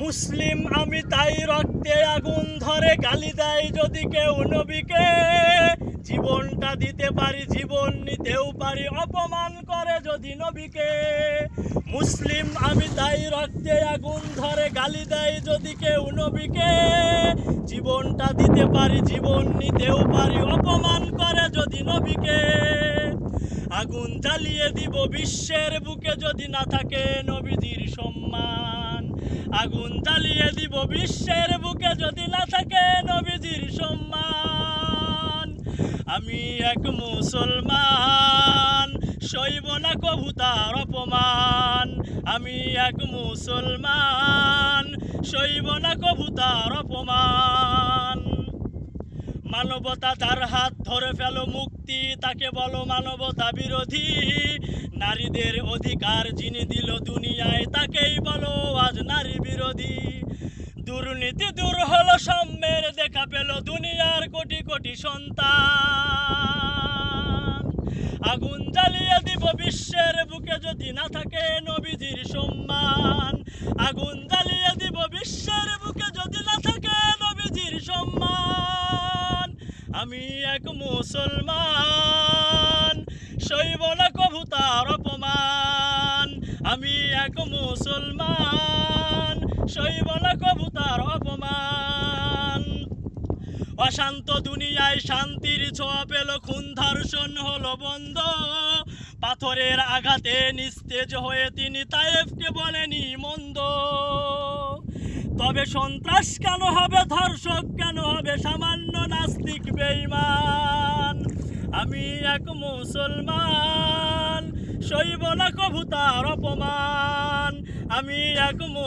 মুসলিম আমি তাই রক্তে আগুন ধরে গালি দেয় যদি কেউ নবীকে, জীবনটা দিতে পারি জীবন নিতেও পারি অপমান করে যদি নবীকে। মুসলিম আমি তাই রক্তে আগুন ধরে গালি দেয় যদি কেউ নবীকে, জীবনটা দিতে পারি জীবন নিতেও পারি অপমান করে যদি নবীকে। আগুন জ্বালিয়ে দিব বিশ্বের বুকে যদি না থাকে নবীজির সম্মান, আগুন জ্বালিয়ে দিব বিশ্বের বুকে যদি না থাকে নবীজির সম্মান। আমি এক মুসলমান সইব না কভু তার অপমান, আমি এক মুসলমান সইব না কভু তার অপমান। মানবতা যার হাত ধরে ফেলো মুক্তি তাকে বলো মানবতা বিরোধী, নারীদের অধিকার যিনি দিল দুনিয়ায় তাকেই বলো আজ নারী বিরোধী। দুর্নীতি দূর হলো সাম্যের দেখা পেল দুনিয়ার কোটি কোটি সন্তান। আগুন জ্বালিয়ে দিব বিশ্বের বুকে যদি না থাকে নবীজির সম্মান, আগুন জ্বালিয়ে দিব বিশ্বের বুকে যদি না থাকে নবীজির সম্মান। আমি এক মুসলমান সইব না কভু তার অপমান, আমি এক মুসলমান সইব না কভু তার অপমান। অশান্ত দুনিয়ায় শান্তির ছোঁয়া পেল, খুন ধর্ষণ হলো বন্ধ, পাথরের আঘাতে নিস্তেজ হয়ে তিনি তায়েফকে বলেনি মন্দ। তবে সন্ত্রাস কেন হবে, ধর্ষক কেন হবে, সামান্য নাস্তিক বেঈমান। আমি এক মুসলমান সইব না কভু তার অপমান, আমি এক